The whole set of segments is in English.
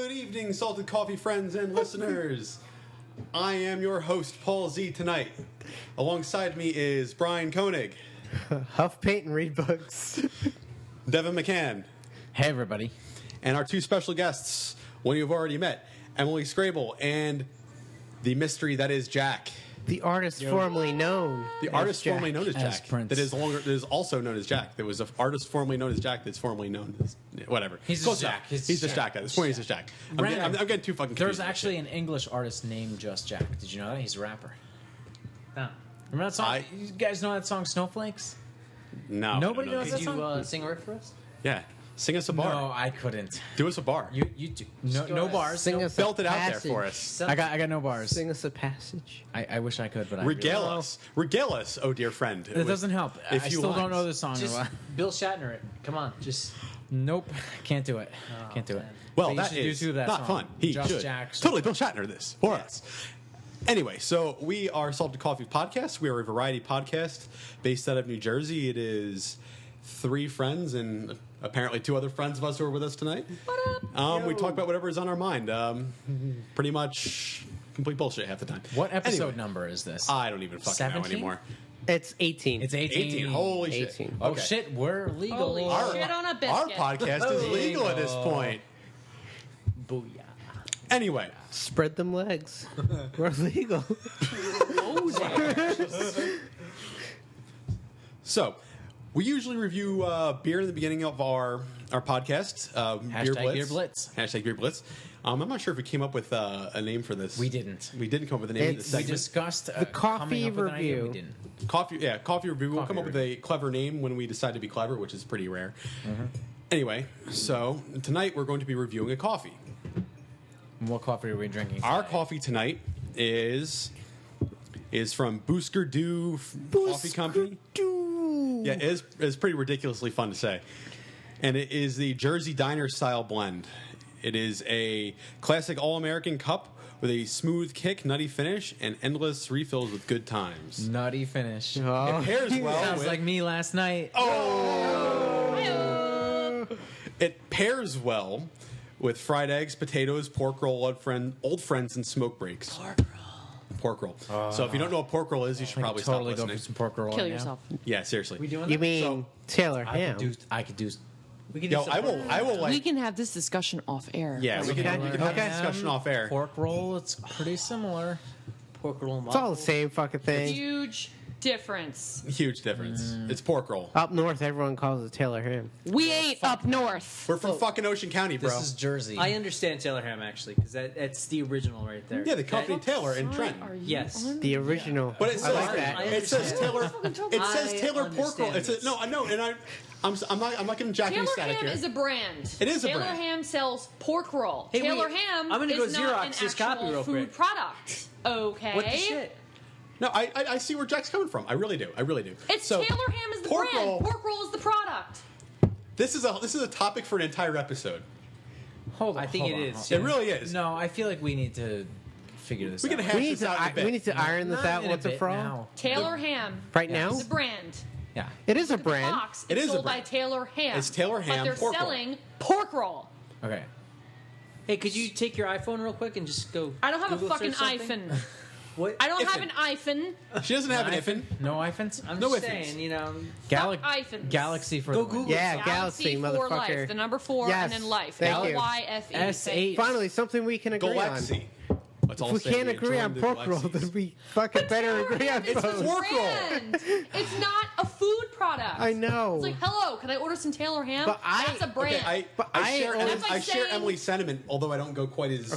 Good evening, Salted Coffee friends and listeners. I am your host, Paul Z, tonight. Alongside me is Brian Koenig, Huff, paint, and read books. Devon McCann, Hey, everybody. and our two special guests, one you've already met, Emily Skrable, and the mystery that is Jack. The artist formerly known. The as artist Jack. formerly known as As Jack. Prince. That is also known as Jack. There was an artist formerly known as Jack that's formerly known as whatever. He's Close just enough. Jack. He's He's just just Jack. At this point, he's just Jack. I'm getting too fucking confused. There's with actually this an English artist named Just Jack. Did you know that? He's a rapper. No. Remember that song? You guys know that song, Snowflakes? shit. No. Nobody no, no. knows that Could song? you sing a riff for us? Yeah. Sing us a bar. No, I couldn't. Do us a bar. You do. No, go no ahead. bars. Sing no, us Belt a it out there passage. for us. I got no bars. Sing us a passage. I wish I could, but I Regale really us. Regale us, oh dear friend. It doesn't help. I If you still don't lines. know the song. Just Bill Shatner it. Come on, just Nope. Can't do it. Can't do it. man. Well, But you that should do is two that not song. fun. He Just should. Jack. Totally Bill Shatner this for us. Anyway, so we are Salted Coffee Podcast. We are a variety podcast based out of New Jersey. It is three friends and apparently two other friends of us who are with us tonight. What up? We talk about whatever is on our mind. Pretty much complete bullshit half the time. What episode Anyway, number is this? I don't even fucking know 17? anymore. It's 18. It's 18. 18. Holy shit. 18. Oh, Okay. shit. We're legal. Holy shit on a Our biscuit. podcast is legal at this point. Booyah. Anyway, Spread them legs. We're legal. so we usually review beer in the beginning of our podcast. Hashtag Beer Blitz. Hashtag Beer Blitz. I'm not sure if we came up with a name for this. We didn't. We didn't come up with a name of It's- the We segment. discussed The coffee coming up with an idea. review. We didn't. Coffee review. We'll Coffee come up with a clever name when we decide to be clever, which is pretty rare. Anyway, so tonight we're going to be reviewing a coffee. What coffee are we drinking? Our tonight? coffee tonight is from Boosker Doo Coffee Company. Yeah, it's pretty ridiculously fun to say. And it is the Jersey Diner style blend. It is a classic all-American cup with a smooth kick, nutty finish, and endless refills with good times. Nutty finish. Oh. It pairs well Sounds with, like me last night. it pairs well with fried eggs, potatoes, pork roll, old friends, and smoke breaks. Pork roll. So if you don't know what pork roll is, you should I probably could totally stop go listening. for some pork roll. Kill right now. yourself. Yeah, seriously. We doing You that? mean Taylor Ham? I could do. We can Yo, do some I will pork. like. We can have this discussion off air. Yeah, we can have Okay. this discussion off air. Pork roll. It's pretty similar. pork roll and It's all the waffles. same fucking thing. Huge difference. Huge difference. It's pork roll. Up north, everyone calls it Taylor Ham. We ain't up north. We're from fucking Ocean County, bro. This is Jersey. I understand Taylor Ham actually because that's the original right there. Yeah, the company Taylor and Trent. Are you Yes. on? The original. But it says, I like that. I it says Taylor. It says I Taylor pork roll. understand It's a, this. no, I know, and I'm not getting Jack any Taylor static Ham here. is a brand. It is a Taylor brand. Ham sells pork roll. Hey, Taylor wait, Ham I'm gonna go is not Xerox an this copy actual real food quick. product. Okay. What the shit? No, I see where Jack's coming from. I really do. It's So, Taylor Ham is the pork brand. roll- Pork roll is the product. This is a topic for an entire episode. Hold on. I think hold it on, is. hold It on. really is. No, I feel like we need to figure this We out. can hash We need this to out in a bit. we need to iron this Not out in a once and bit for all. now. Taylor Ham Right Yes. now, is a brand. Yeah. it is a The brand. box It is is a sold by brand. Taylor Ham. It's Taylor Ham But they're pork roll. selling pork roll. Okay. Hey, could you take your iPhone real quick and just go? I don't have Google a fucking search something? iPhone. What? I don't have Iphone. an iPhone. She doesn't have an iPhone? iPhone. No iPhones? I'm No just ifs. saying, you know. iPhones. Galaxy for Go the win. Google. Yeah, Galaxy, for motherfucker. life. The number 4 Yes, and then life. thank you. L-Y-F-E. S8. Finally, something we can agree on. Galaxy. That's all If we I'll say. can't agree on joined the pork roll, Galaxies. then we fucking better agree on It's the both. pork roll. brand. It's not a food product. I know. It's like, hello, can I order some Taylor Ham? But That's a brand. Okay, But I share, I- Em- That's like I share saying- Emily's sentiment, although I don't go quite as.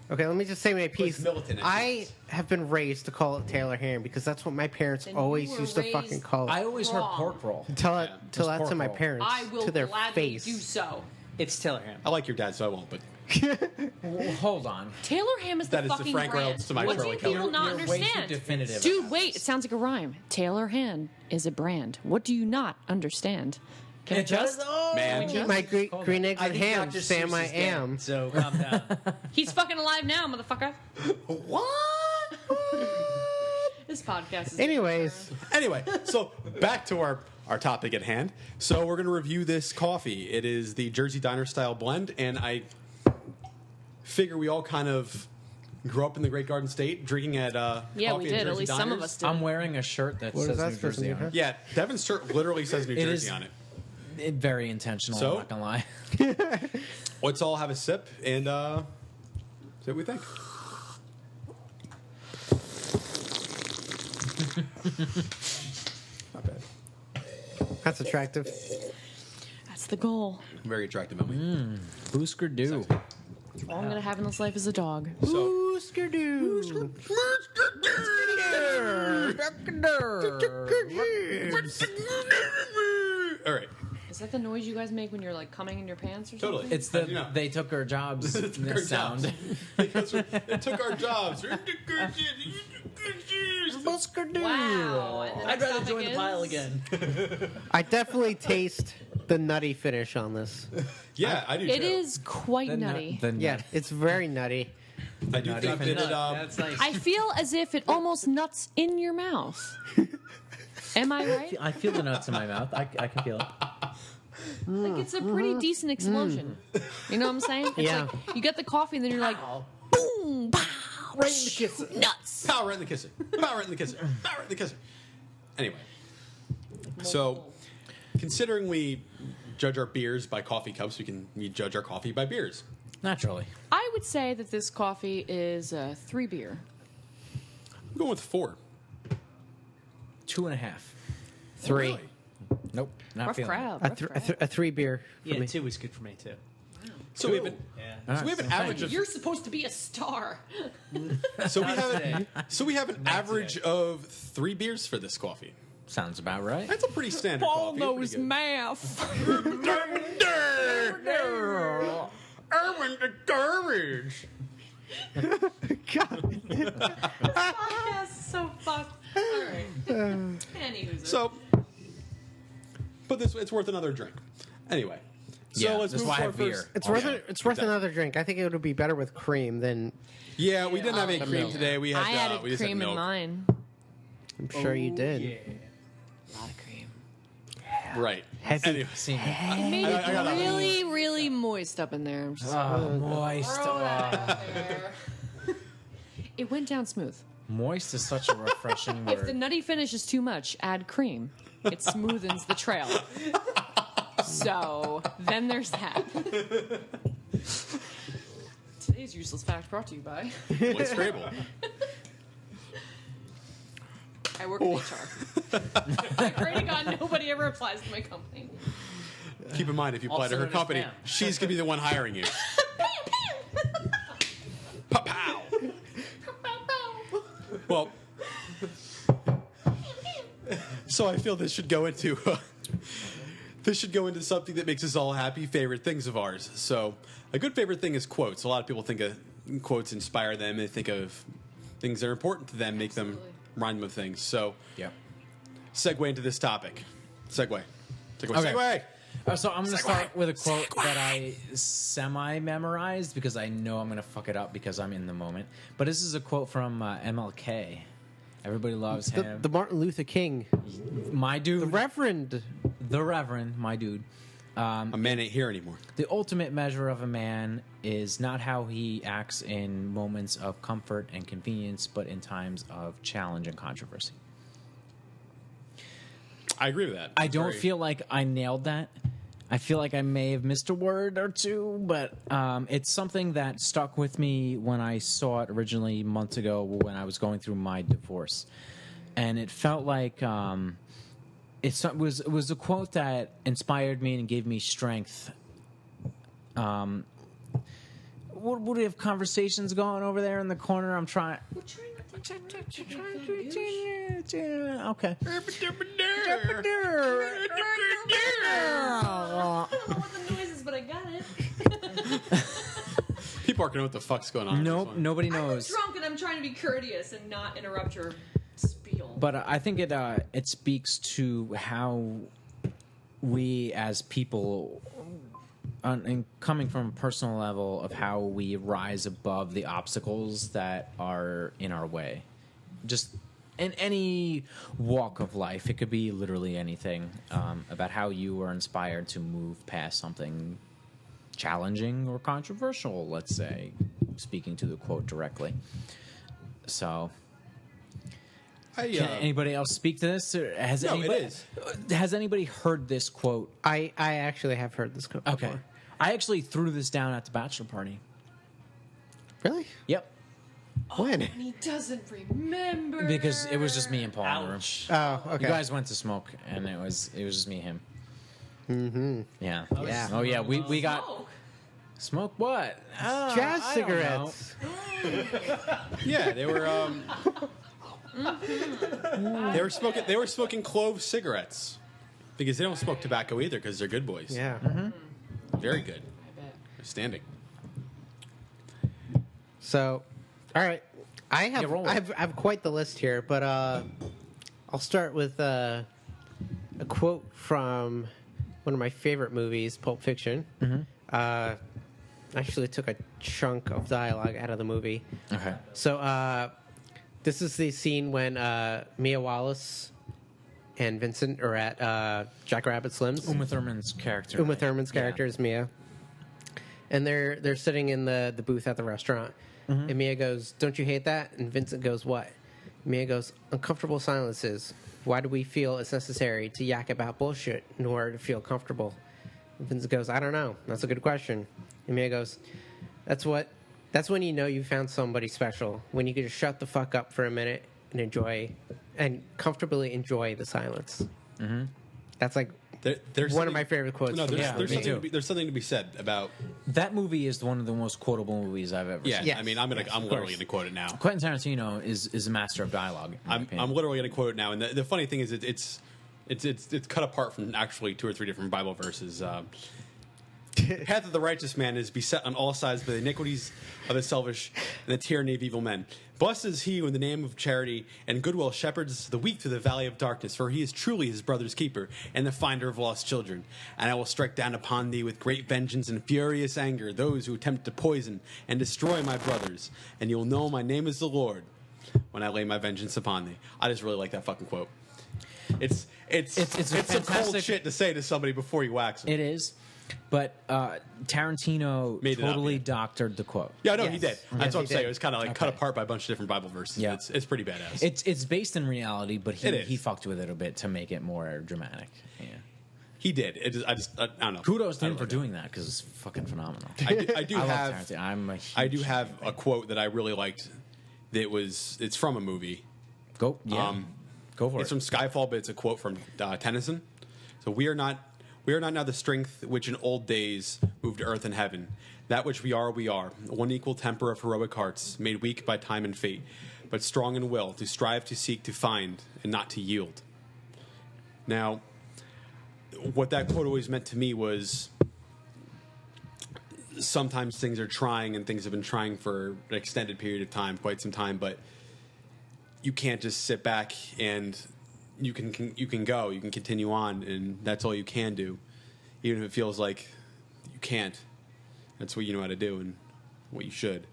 Okay, let me just say my piece. militant, I it have been raised to call it Taylor Ham because that's what my parents Then you always were used to raised fucking call I it. always heard Wrong. pork roll. Tell Yeah, that just to pork my roll. parents I will to their gladly face. do so. It's Taylor Ham. I like your dad, so I won't. But Well, hold on. Taylor Ham is the That is the fucking Frank brand. Reynolds to my What do Shirley people Kelly. not You're way too understand? definitive Dude, about wait, this. it sounds like a rhyme. Taylor Ham is a brand. What do you not understand? Can I just? man, Just- My green eggs I and think ham, Dr. Sam Seuss I is dead, am. So calm down. He's fucking alive now, motherfucker. what? This podcast is. Anyways, Anyway, so back to our our topic at hand. So we're going to review this coffee. It is the Jersey Diner style blend, and I figure we all kind of grew up in the Great Garden State, drinking at Yeah, coffee we did. Jersey At least some of diners. us did. I'm wearing a shirt that What is says that New supposed to Jersey mean, on it. Yeah, Devin's shirt literally says New It Jersey is- on it. Very intentional, So? I'm not gonna lie. Let's all have a sip and see what we think. Not bad. That's attractive. That's the goal. Very attractive, Emily. Boosker do. All I'm going to have in this life is a dog. So, all right. Is that the noise you guys make when you're like coming in your pants or Totally. something? It's the You know. they took our jobs Took our sound. jobs. Because it took our jobs. Boosker do. Wow. And the I'd next rather topic join the pile is- again. I definitely taste the nutty finish on this. Yeah, I do It too. is quite nutty. Yeah, it's very nutty. I do think that it, That's nice. I feel as if it almost nuts in your mouth. Am I right? I feel the nuts in my mouth. I can feel it. Like it's a pretty decent explosion. You know what I'm saying? It's Yeah. like you get the coffee and then you're like, boom, pow, Right in the kisser. nuts. power right in the kisser. Power right in the kisser. Power right in the kisser. Anyway, so considering we judge our beers by coffee cups, we judge our coffee by beers. Naturally. I would say that this coffee is a 3 beer. I'm going with 4. 2.5. 3. Really? Nope. Not Rough feeling crowd. A, rough th- a, crowd. th- a 3 beer for Yeah, me. 2 is good for me too. So we have an, Yeah. so we have an average of You're supposed to be a star. so we have today. so we have an average of 3 beers for this coffee. it. Sounds about right. That's a pretty standard All coffee. those Pretty good. math. I went to garbage. Podcast is so fucked. All right. Anywho. So, but it's worth another drink. Anyway, so Yeah, let's that's move why I to our have beer. first. It's Oh, worth yeah. it. It's worth Exactly. another drink. I think it would be better with cream than Yeah, we didn't have any Oh, cream milk. today. We had I added we just had cream in milk. mine. I'm sure you did. Yeah. A lot of cream. Right. Heavy. Anyway, Seen it. It made I got it that. really, really moist up in there. I'm just Moist. throwing it out there. It went down smooth. Moist is such a refreshing If the word. nutty finish is too much, add cream. It smoothens the trail. So then there's that. Today's useless fact brought to you by Emily Skrable. I work in HR. I pray to God nobody ever applies to my company. Keep in mind, if you apply to Also her known as company, Pam. she's gonna be the one hiring you. Pow. Well, so I feel this should go into something that makes us all happy. Favorite things of ours. So a good favorite thing is quotes. A lot of people think of quotes inspire them. They think of things that are important to them, make them Absolutely. remind them of things. So Yep. segue into this topic. Segue. Okay. Segue. So I'm going to start with a quote that I semi-memorized because I know I'm going to fuck it up because I'm in the moment. But this is a quote from MLK. Everybody loves him. The Martin Luther King, My dude. the Reverend. The Reverend, my dude. A man ain't here anymore. The ultimate measure of a man is not how he acts in moments of comfort and convenience, but in times of challenge and controversy. I agree with that. I It's don't very- feel like I nailed that. I feel like I may have missed a word or two, but it's something that stuck with me when I saw it originally months ago when I was going through my divorce. And it felt like it was a quote that inspired me and gave me strength. What do we have conversations going over there in the corner? I'm trying. Okay. I don't know what the noise is, but I got it. People aren't gonna know what the fuck's going on. Nope, nobody I'm knows. drunk and I'm trying to be courteous and not interrupt your spiel. But I think it speaks to how we as people, and coming from a personal level, of how we rise above the obstacles that are in our way. Just in any walk of life. It could be literally anything about how you were inspired to move past something challenging or controversial, let's say, speaking to the quote directly. So, can anybody else speak to this? Or has anybody heard this quote? I actually have heard this quote Okay. before. I actually threw this down at the bachelor party. Really? Yep. When? And he doesn't remember. Because it was just me and Paul in the room. Oh, okay. You guys went to smoke, and it was just me and him. Mm-hmm. Yeah. Yeah. Oh yeah. We got smoke. What? Oh, Jazz I don't know. cigarettes. Yeah, they were. They were smoking clove cigarettes because they don't smoke tobacco either because they're good boys. Yeah. Very good. Outstanding. So, all right. I roll have quite the list here, but I'll start with a quote from one of my favorite movies, Pulp Fiction. Actually took a chunk of dialogue out of the movie. Okay. So this is the scene when Mia Wallace and Vincent are at Jack Rabbit Slim's. Uma Thurman's character. Uma right? Thurman's character is Mia, and they're sitting in the booth at the restaurant. And Mia goes, "Don't you hate that?" And Vincent goes, "What?" Mia goes, "Uncomfortable silences. Why do we feel it's necessary to yak about bullshit in order to feel comfortable?" And Vincent goes, "I don't know. That's a good question." And Mia goes, That's when you know you found somebody special. When you can just shut the fuck up for a minute and enjoy and comfortably enjoy the silence." That's like There's one of my favorite quotes. No, from there's, that there's, movie. something to be, there's something to be said about. That movie is one of the most quotable movies I've ever Yeah, seen. Yes. I mean, I'm literally course. going to quote it now. Quentin Tarantino is a master of dialogue. in my I'm opinion. literally going to quote it now. And the funny thing is, it's cut apart from actually 2 or 3 different Bible verses. The path of the righteous man is beset on all sides by the iniquities of the selfish and the tyranny of evil men. Blessed is he who in the name of charity and goodwill shepherds the weak through the valley of darkness, for he is truly his brother's keeper and the finder of lost children. And I will strike down upon thee with great vengeance and furious anger those who attempt to poison and destroy my brothers. And you will know my name is the Lord when I lay my vengeance upon thee. I just really like that fucking quote. It's some cold fantastic- shit to say to somebody before you wax them. It is, but Tarantino Made it up, totally yeah. doctored the quote. Yeah, no, Yes. he did. Yes, That's what I'm he saying. did. It was kind of like cut apart by a bunch of different Bible verses. Yeah. It's pretty badass. It's based in reality, but It is. he fucked with it a bit to make it more dramatic. Yeah. He did. I don't know. Kudos to I him don't for like doing that because it's fucking phenomenal. I do I love have. Tarantino. I'm a huge I do have fan. a quote that I really liked. It's from a movie. Go go for It's it. from Skyfall, but it's a quote from Tennyson. So we are not now the strength which in old days moved earth and heaven. That which we are, one equal temper of heroic hearts, made weak by time and fate, but strong in will, to strive, to seek, to find, and not to yield. Now, what that quote always meant to me was sometimes things are trying and things have been trying for an extended period of time, quite some time, but you can't just sit back and you can continue on, and that's all you can do, even if it feels like you can't. That's what you know how to do and what you should.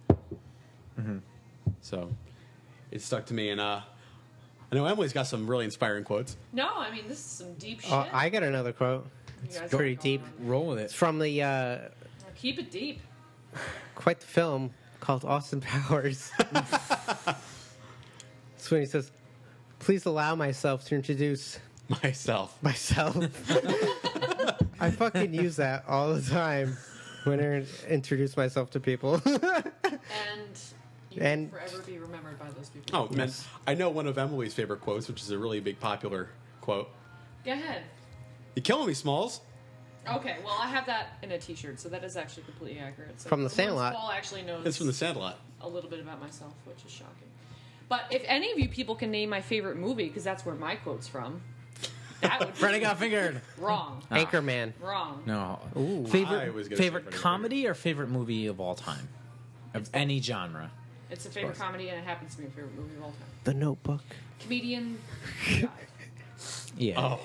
So it stuck to me, and I know Emily's got some really inspiring quotes. No, I mean, this is some deep shit. I got another quote. You guys Pretty are deep. going Roll with it. It's from the Keep it deep. quite the film called Austin Powers. That's when he says, "Please allow myself to introduce Myself. myself." I fucking use that all the time when I introduce myself to people. And you And- will forever be remembered by those people. Oh, man. I know one of Emily's favorite quotes, which is a really big popular quote. Go ahead. You're killing me, Smalls. Okay, well, I have that in a T-shirt, so that is actually completely accurate. So From the once Sandlot. Paul actually knows It's from The Sandlot. a little bit about myself, which is shocking. But if any of you people can name my favorite movie, because that's where my quote's from, that would Freddy be got fingered. wrong. Anchorman. Wrong. No. I was Favorite gonna say favorite Freddy comedy or favorite movie of all time, of any genre. It's a favorite comedy, and it happens to be a favorite movie of all time. The Notebook. Comedian. Yeah.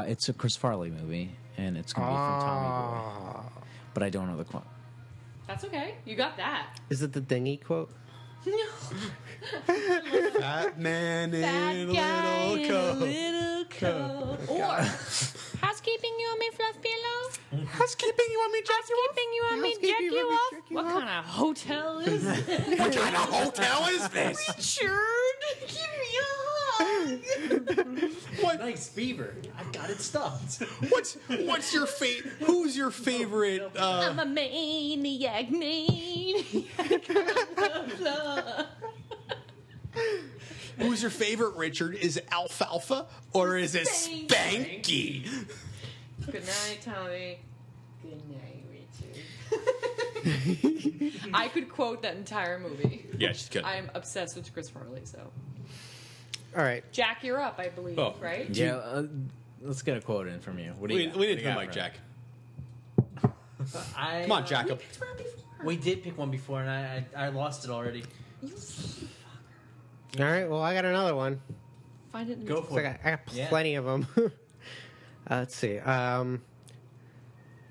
It's a Chris Farley movie, and it's gonna be from Tommy Boy. But I don't know the quote. That's okay. You got that. Is it the dinghy quote? Fat man in Fat a guy little in coat. a little coat. Or housekeeping, you want me fluff pillow? Housekeeping, you want me to jack you off? Housekeeping, you want me jack you off? What kind of hotel is this? What kind of hotel is this? Richard, give me a hug. What? Nice beaver. I've got it stuffed. What's your who's your favorite? I'm a maniac, maniac on the floor. Who's your favorite, Richard? Is it Alfalfa or is it Spanky? Good night, Tommy. Good night, Richard. I could quote that entire movie. Yeah, she's good. I'm obsessed with Chris Farley, so. All right. Jack, you're up, I believe, Oh. right? Yeah, let's get a quote in from you. What do We you got? need What to do you Mike got Jack. I, Come on, Jacob. We did pick one before, and I lost it already. All right. Well, I got another one. Find it in the Go So for it. I got Yeah. plenty of them. Let's see.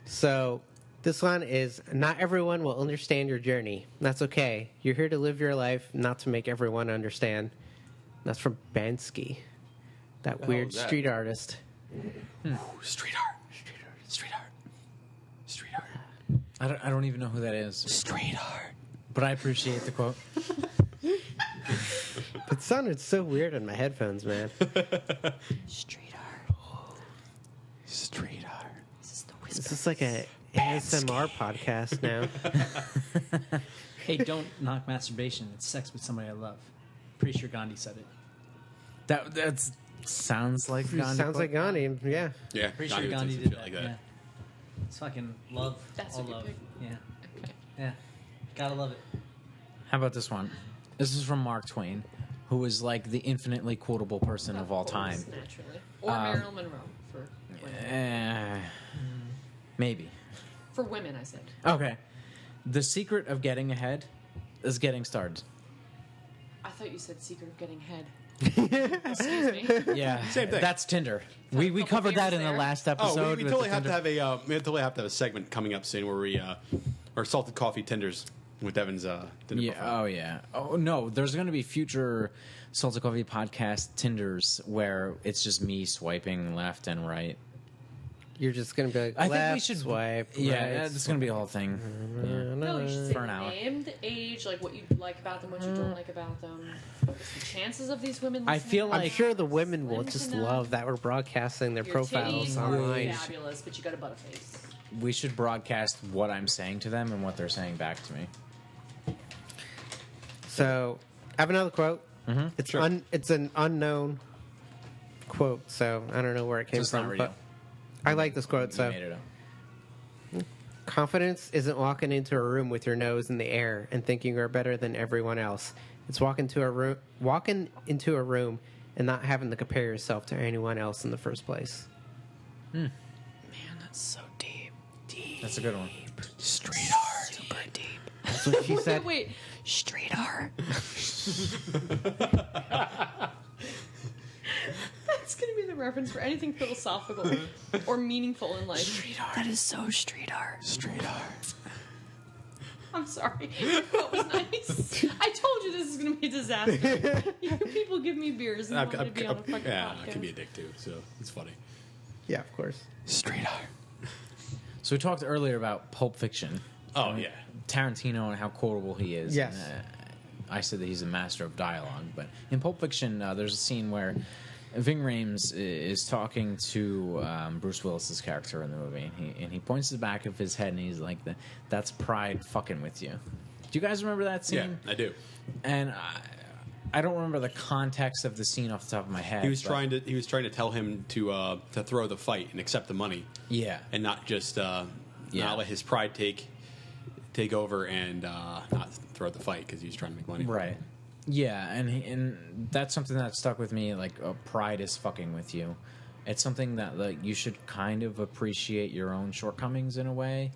So this one is: not everyone will understand your journey. That's okay. You're here to live your life, not to make everyone understand. That's from Bansky, that hell weird is that? street artist. Street art. Street art. Street art. I don't even know who that is, Street art. but I appreciate the quote. It sounded so weird in my headphones, man. Street art. Street art. This is the This whisper. is like a ASMR podcast now. Hey, don't knock masturbation. It's sex with somebody I love. Pretty sure Gandhi said it. That sounds like Gandhi Sounds quote. like Gandhi. Yeah. Yeah, Pretty Gandhi sure would say Gandhi some did shit that. like that. Yeah. It's fucking love. That's all what you love. picked? Yeah. Okay. Yeah. Gotta love it. How about this one? This is from Mark Twain, who is like the infinitely quotable person of all time. Naturally. Or Marilyn Monroe for women. Maybe. For women, I said. Okay. The secret of getting ahead is getting started. I thought you said secret of getting head. Excuse me. Yeah, Same thing. That's Tinder. We couple covered that beers in the there. last Oh, episode. we with totally the have to Tinder. have we totally have to have a segment coming up soon where we our salted coffee tenders with Devin's dinner Yeah. buffet. Oh yeah. Oh no. There's going to be future Salted Coffee podcast Tinders where it's just me swiping left and right. You're just going to be like, I think we left, should swipe, Yeah, right, it's going to be a whole thing. No, you should say For an the hour. name, the age, like what you like about them, what you don't like about them. What's the chances of these women I listening? feel I'm like- sure the women will Slim just to none. love that we're broadcasting their Your profiles titties are online. fabulous, but you got a butterface. We should broadcast what I'm saying to them and what they're saying back to me. So, I have another quote. It's Sure. it's an unknown quote, so I don't know where it came It's from. not real. But I like this quote. You So, made it up. confidence isn't walking into a room with your nose in the air and thinking you're better than everyone else. It's walking into a room and not having to compare yourself to anyone else in the first place. Man, that's so deep. Deep. That's a good one. Street art. Super deep. That's what she said. Wait. Street art. That's going to be the reference for anything philosophical or meaningful in life. Street art. That is so street art. Street art. I'm sorry. That was nice. I told you this is going to be a disaster. You people give me beers and want me to be on a fucking yeah, I podcast. can be a dick too, so it's funny. Yeah, of course. Street art. So we talked earlier about Pulp Fiction. Oh yeah. Tarantino and how quotable he is. Yes. And, I said that he's a master of dialogue, but in Pulp Fiction, there's a scene where Ving Rhames is talking to Bruce Willis's character in the movie, and he points to the back of his head and he's like, "That's pride fucking with you." Do you guys remember that scene? Yeah, I do. And I don't remember the context of the scene off the top of my head. He was but- trying to tell him to throw the fight and accept the money. Yeah. And not just not let his pride take over and not throw the fight because he's trying to make money. Right. Yeah, and that's something that stuck with me. Like, pride is fucking with you. It's something that like you should kind of appreciate your own shortcomings in a way,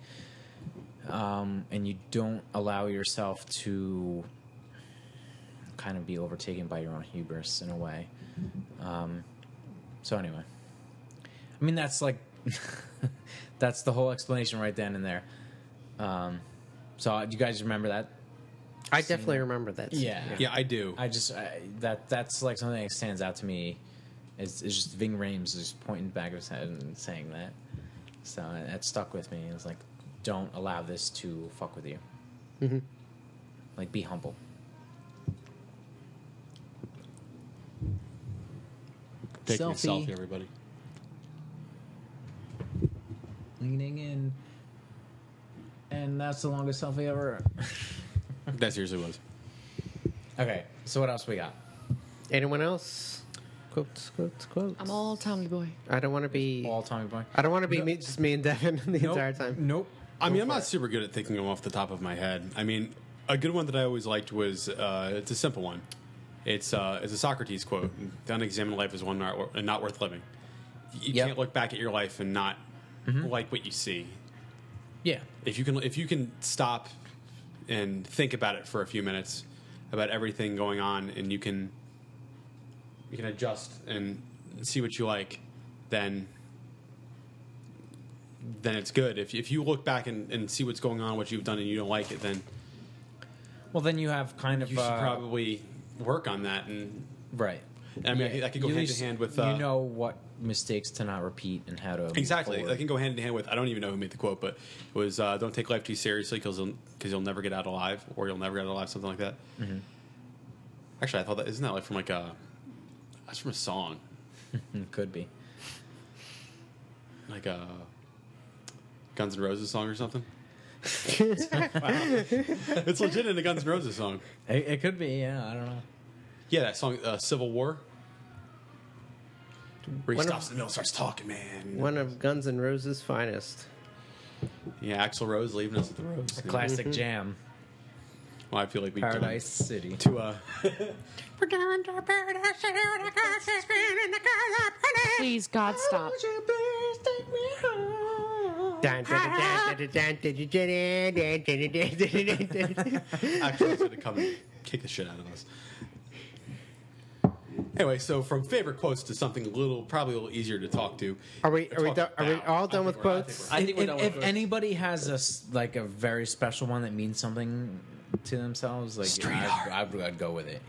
and you don't allow yourself to kind of be overtaken by your own hubris in a way. So anyway, I mean that's like that's the whole explanation right then and there. So do you guys remember that? I definitely remember that. Yeah. Yeah, I do. That's like something that stands out to me. It's just Ving Rhames just pointing back of his head and saying that. So that stuck with me. It's like, don't allow this to fuck with you. Mm-hmm. Like, be humble. Taking a Selfie. selfie, everybody. Leaning in. And that's the longest selfie ever. That seriously was. Okay, so what else we got? Anyone else? Quotes. I'm all Tommy Boy. I don't want to be. All Tommy Boy. I don't want to be just me and Devin the entire time. Nope. I mean, I'm not super good at thinking them off the top of my head. I mean, a good one that I always liked was it's a simple one. It's a Socrates quote: "The unexamined life is one not worth living." You can't look back at your life and not like what you see. Yeah. If you can stop and think about it for a few minutes about everything going on, and you can adjust and see what you like, then it's good. If you look back and see what's going on, what you've done, and you don't like it, then Well, then you have kind of you should probably work on that. And right. I mean, that could go You hand at in hand with you know what mistakes to not repeat and how to move exactly. forward. That can go hand in hand with. I don't even know who made the quote, but it was "Don't take life too seriously because you'll never get out alive, or you'll never get out alive," something like that. Mm-hmm. Actually, I thought that isn't that like from like that's from a song, Could be. like a Guns N' Roses song or something. It's legit in a Guns N' Roses song. It could be. Yeah, I don't know. Yeah, that song, Civil War. Where he One of- stops in the middle and starts talking, man. One of Guns N' Roses' finest. Yeah, Axl Rose leaving us at the Rose. A classic jam. Well, I feel like we Paradise City. to Please, God, stop. Actually, going to come and kick the shit out of us. Anyway, so from favorite quotes to something probably a little easier to talk to. Are we all done with quotes? I think we're done with If quotes. anybody has a very special one that means something to themselves, like I'd go with it.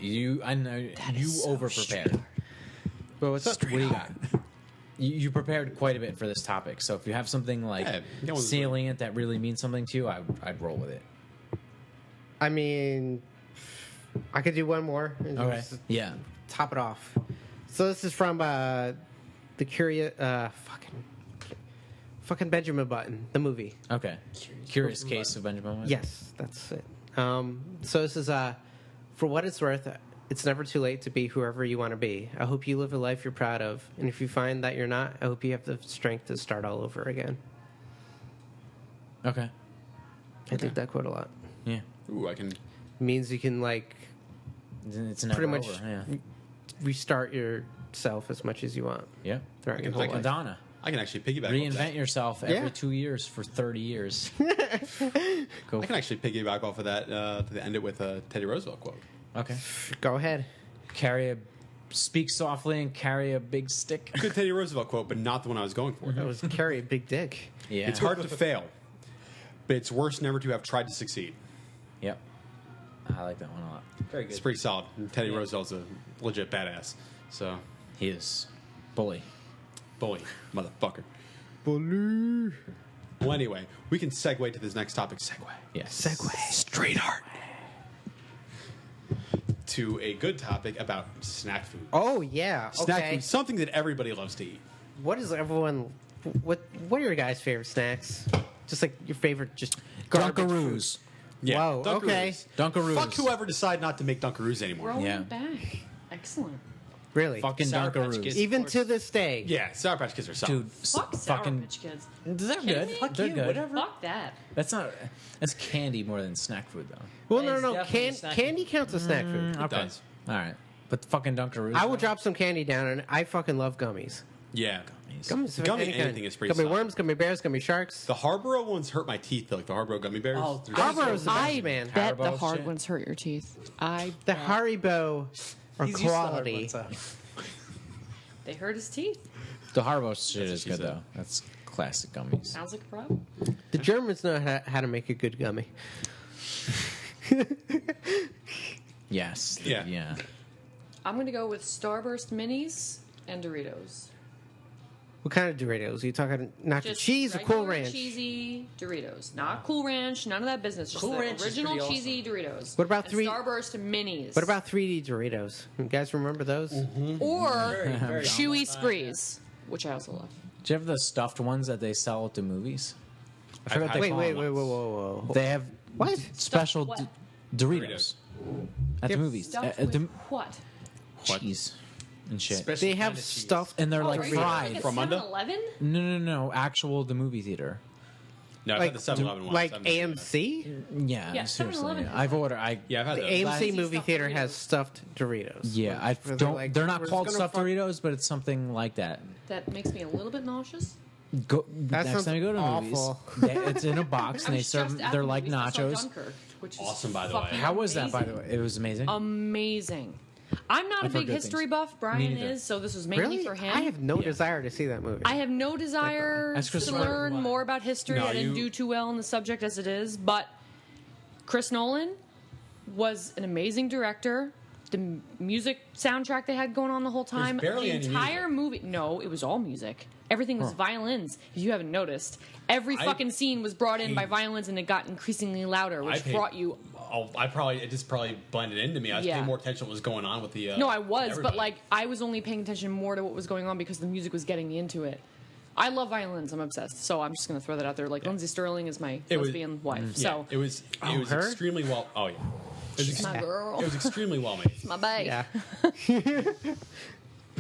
I know you over prepared. Well, what's up? What do you got? You prepared quite a bit for this topic, so if you have something like Yeah, that was- salient that really means something to you, I'd roll with it. I mean, I could do one more. And just Yeah. top it off. So this is from the Curious fucking Benjamin Button, the movie. Okay. Curious Case of Benjamin Button. Yes, that's it. So this is for what it's worth. It's never too late to be whoever you want to be. I hope you live a life you're proud of, and if you find that you're not, I hope you have the strength to start all over again. Okay. I think that quote a lot. Yeah. Ooh, I can. It means you can like It's never pretty much over. Yeah. restart yourself as much as you want. Yeah. throughout your I whole can- life. Madonna. I can actually piggyback. off Reinvent that. yourself Yeah. every 2 years for 30 years. I can actually piggyback off of that to end it with a Teddy Roosevelt quote. Okay. Go ahead. Speak softly and carry a big stick. Good Teddy Roosevelt quote, but not the one I was going for. That was carry a big dick. Yeah. It's hard to fail, but it's worse never to have tried to succeed. Yep. I like that one a lot. Very good. It's pretty solid. And Teddy Roosevelt's a legit badass. So, He is. Bully. bully, motherfucker. Bully. Well, anyway, we can segue to this next topic. Segue. Yes. Straight art. To a good topic about snack food. Oh yeah. Snack Okay. food, something that everybody loves to eat. What is everyone? What are your guys' favorite snacks? Just like your favorite, just garbage Dunkaroos. Yeah, Whoa, Dunkaroos. okay. Dunkaroos. Fuck whoever decided not to make Dunkaroos anymore. Rolling Yeah. it back. Excellent. food. Really? Fucking Sour Patch Dunkaroos. Kids. Even of to course. this day. Yeah, Sour Patch Kids are solid. Dude, Fuck Sour fucking. Patch Kids. They're good. Fuck They're you, good. whatever. Fuck that. That's not. That's candy more than snack food, though. Well, That is no. definitely snack Candy counts as snack food. It does. All right. But fucking Dunkaroos. I will though? drop some candy down, and I fucking love gummies. Yeah. Gummies, of Gummy any kind. anything is pretty Gummy solid. worms, gummy bears, gummy sharks. The Harborough ones hurt my teeth, though, like the Harborough gummy bears. Oh, They're Haribo- Harborough's the best, I man. bet the Haribo hard shit. ones hurt your teeth. The Haribo are He's used to the hard quality. ones, so. They hurt his teeth. The Haribo shit That's is what she good, said. though. That's classic gummies. Sounds like a problem. The Germans know how to make a good gummy. Yes. Yeah. Yeah. I'm gonna go with Starburst Minis and Doritos. What kind of Doritos? Are you talking nacho Just cheese or Cool regular Ranch? cheesy Doritos, not Cool Ranch, none of that business. Just Cool the Ranch is original pretty cheesy Doritos. What about and three- Starburst Minis? What about 3D Doritos? You guys remember those? or Very Chewy Sprees, which I also love. Do you have the stuffed ones that they sell at the movies? I forgot what they Wait, call wait, them. wait, whoa. They have What? special Stuffed Doritos at the Yep. movies. Stuffed At the with what? cheese and shit. Special They have kind of cheese. stuffed. And they're Oh, like are you fried. Like From a under? 7-Eleven? No. Actual the movie theater. No, I've Like, had the 7-Eleven ones. like I've never seen AMC? Yeah, Yeah, seriously. 7-Eleven has I've that. ordered. that. Yeah, I've had The those. AMC Last- movie Stuffed theater Doritos. has stuffed Doritos. Yeah, I Where don't. like, they're not we're just called gonna stuffed fuck- Doritos, but it's something like that. That makes me a little bit nauseous. Go That next sounds time you go to awful. movies. It's in a box I and they was serve. just at They're the like movies. I saw nachos. Dunkirk, which is Awesome, by the way. fucking How was that, by amazing. the way? It was amazing. Amazing. I'm not a I've heard big good history things. buff. Brian neither. is, so this was mainly Really? for him. I have no desire to see that movie. I have no desire That's Chris to Nolan. learn more about history. No, I didn't you- do too well in the subject as it is, but Chris Nolan was an amazing director. The music soundtrack they had going on the whole time. barely The any entire movie. No, it was all music. Everything was violins. If you haven't noticed, every fucking scene was brought in by violins, and it got increasingly louder, which brought you. It just probably blended into me. I was Yeah. paying more attention to what was going on with the. No, I was, but everybody. like I was only paying attention more to what was going on because the music was getting me into it. I love violins. I'm obsessed. So I'm just going to throw that out there. Like Lindsay Sterling is my It was- lesbian wife. Yeah, So it was her? extremely well. Oh yeah, it was, my girl, it was extremely well made. my bae. yeah.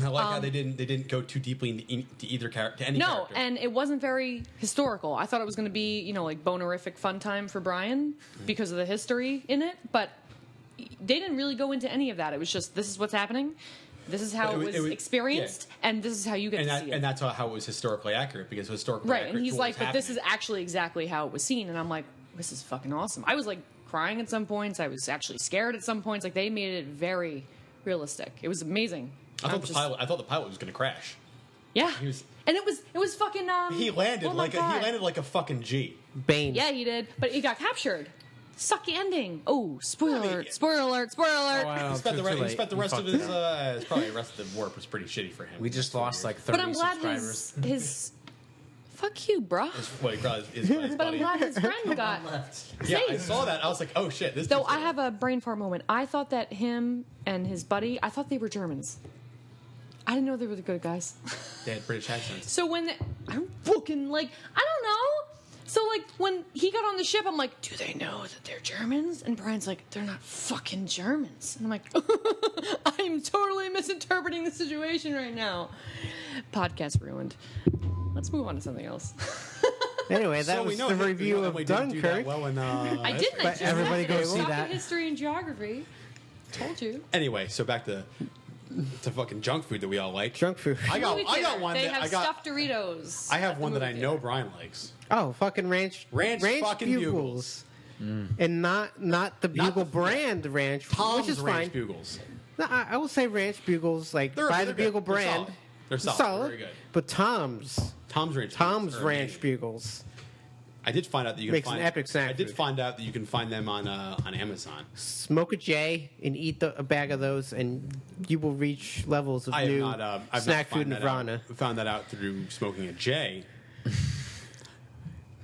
I like how they didn't go too deeply into either character to any No, character. and it wasn't very historical. I thought it was going to be, like bonerific fun time for Brian because of the history in it, but they didn't really go into any of that. It was just this is what's happening, this is how it was experienced, and this is how you get to see it. and that's how it was historically accurate because historically Right, accurate and he's to what like, was but this is happening. actually exactly how it was seen, and I'm like, this is fucking awesome. I was like crying at some points. I was actually scared at some points. Like they made it very realistic. It was amazing. I thought the pilot was going to crash. Yeah, He was- and it was fucking. He landed oh my God. like a fucking G. Bane. Yeah, he did, but he got captured. Sucky ending. Oh, spoiler alert! Spoiler alert! Spoiler alert! wow. He spent, too he late. spent the He rest of fucked his probably the rest of the warp was pretty shitty for him. We just lost like 30 But I'm glad subscribers. his fuck you, bruh. Well, he probably his buddy. But I'm glad his friend got Yeah, I saved. saw that. I was like, oh shit. This Though dude's I have a brain fart moment. I thought that him and his buddy, I thought they were Germans. I didn't know they were the good guys. they had British accents. So when I'm fucking like, I don't know. So like when he got on the ship, I'm like, do they know that they're Germans? And Brian's like, they're not fucking Germans. And I'm like, I'm totally misinterpreting the situation right now. Podcast ruined. Let's move on to something else. Anyway, that So we was know the we review know of we didn't do that Dunkirk. well in, I did mention everybody that. go It's see not that. History and geography. Told you. Anyway, so back to fucking junk food that we all like. Junk food. I got Movie I got theater. one They that have I got. stuffed Doritos. I have at the one that I movie know theater. Brian likes. Oh, fucking ranch fucking bugles. And not the Bugle the- brand ranch, Tom's which is Ranch fine. Bugles. No, I will say ranch bugles, like by the they're Bugle good. They're brand. solid. They're solid. They're very good. But Tom's Tom's Ranch. Tom's Bugles are ranch amazing. bugles. I did find out that you can Makes an find epic snack I did food. find out that you can find them on Amazon. Smoke a J and eat a bag of those, and you will reach levels of I have new not. I've snack not food nirvana. Found that out through smoking a J.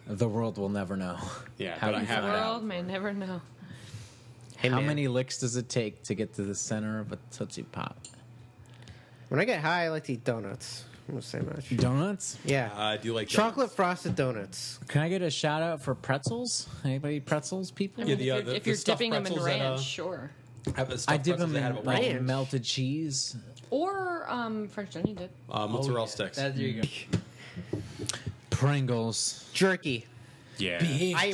The world will never know. Yeah, How but I you have The it found out. world may never know. Hey, How man, many licks does it take to get to the center of a Tootsie Pop? When I get high, I like to eat donuts. I won't say much. Donuts? Yeah, Do you like chocolate donuts? frosted donuts. Can I get a shout out for pretzels? Anybody eat pretzels, people? I mean, Yeah, if the you're stuffed dipping them in pretzels at, ranch, sure. Have the I stuffed dip pretzels them they had in at like ranch. melted cheese. Or French onion dip. mozzarella sticks. There you go. Pringles. Jerky. Yeah. I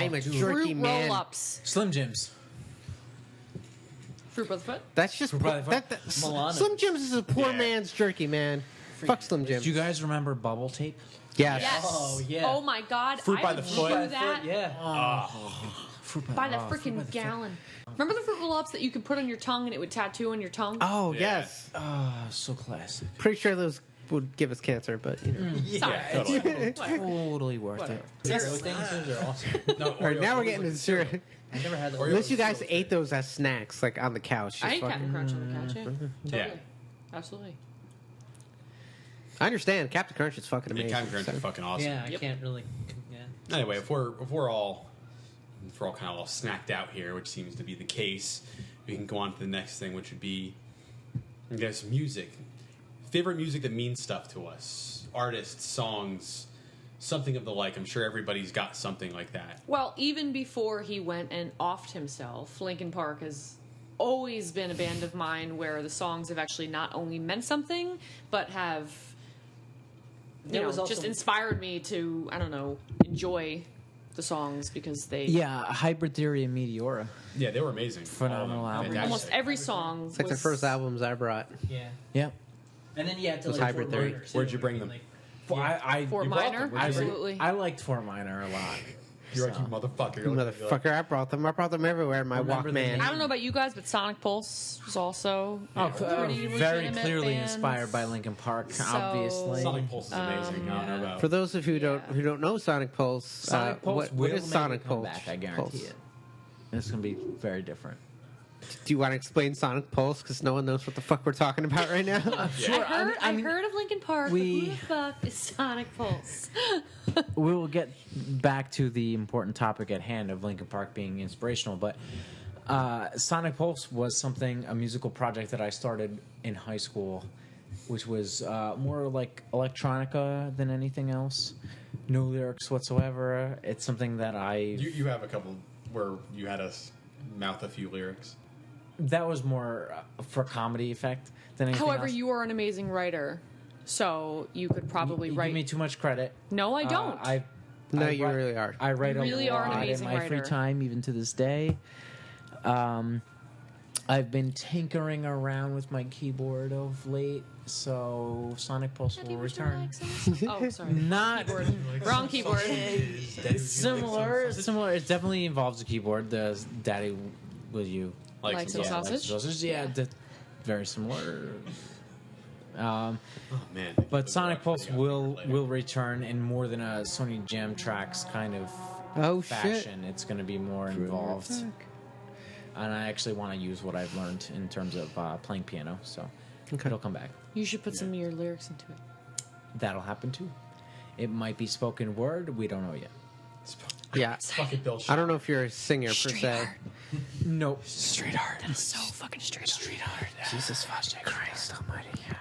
am a jerky Fruit man. roll-ups. Slim Jims. Fruit by the foot. That's just by the foot. Milano. Slim Jims is a poor Yeah. man's jerky, man. Fuck Slim Jim. Do you guys remember bubble tape? Yes. Yes. Oh, yeah. Oh my God. Fruit I by the would foot. do that Yeah. by the freaking gallon. Remember the fruit roll-ups that you could put on your tongue and it would tattoo on your tongue? Oh Yeah. yes. Oh, so classic. Pretty sure those would give us cancer, but you know. Yeah, totally. Totally worth it. Oreo things are awesome. No, All right, now we're getting into cereal. I never had the Unless you guys ate those as snacks, like on the couch. I just ate fucking- Captain Crunch on the couch. Yeah, Yeah. totally, absolutely. I understand. Captain Crunch is fucking Yeah, amazing. Captain Crunch so- is fucking awesome. Yeah, I Yep. can't really. Yeah. Anyway, if we're all kind of all snacked out here, which seems to be the case, we can go on to the next thing, which would be, I guess, music. Favorite music that means stuff to us, artists, songs, something of the like. I'm sure everybody's got something like that. Well, even before he went and offed himself, Linkin Park has always been a band of mine where the songs have actually not only meant something, but have There was just also- inspired me to, I don't know, enjoy the songs because they Yeah, Hybrid Theory and Meteora. Yeah, they were amazing. Phenomenal All of them. album. Fantastic. almost every song. It's like the was- first albums I brought. Yeah. Yep. And then you had to Was like Hybrid Fort Theory. Minor, too, Where'd you bring I them? mean, Well, I Fort You brought Minor, them. Where'd you absolutely. I liked Fort Minor a lot. You're like, So. you motherfucker. You're like- Motherfucker, I brought them. I brought them everywhere in my Remember the Walkman. name? I don't know about you guys, but Sonic Pulse was also pretty very legitimate clearly band. inspired by Linkin Park, So- obviously. Sonic Pulse is amazing. I don't know about. For those of you who don't know Sonic Pulse, Sonic Pulse what will is make Sonic it come Pulse? back, I guarantee Pulse? it. It's going to be very different. Do you want to explain Sonic Pulse? Because no one knows what the fuck we're talking about right now. Sure, I heard of Linkin Park, we- but who the fuck is Sonic Pulse? We will get back to the important topic at hand of Linkin Park being inspirational, but Sonic Pulse was a musical project that I started in high school, which was more like electronica than anything else. No lyrics whatsoever. It's something that You have a couple where you had us mouth a few lyrics. that was more for comedy effect than anything However, else. you are an amazing writer, so you could probably You write. give me too much credit. No, I don't. No, I you write- really are. I write You really a are an lot in amazing my free writer. time, even to this day. I've been tinkering around with my keyboard of late, so Sonic Pulse will return. Oh, sorry. Not Wrong keyboard. similar. It definitely involves a keyboard. The Daddy Will You Like some some sausage? Yeah, very similar. Oh man. But Sonic Pulse will return in more than a Sony Jam Tracks kind of Oh, shit. fashion. It's going to be more involved. And I actually want to use what I've learned in terms of playing piano, so it'll come back. You should put some of your lyrics into it. That'll happen too. It might be spoken word. We don't know yet. Yeah. Fucking Bill. I don't know if you're a singer per Street se. art. Nope. Street art. That is so fucking street art. Jesus fucking Christ Almighty. Yeah.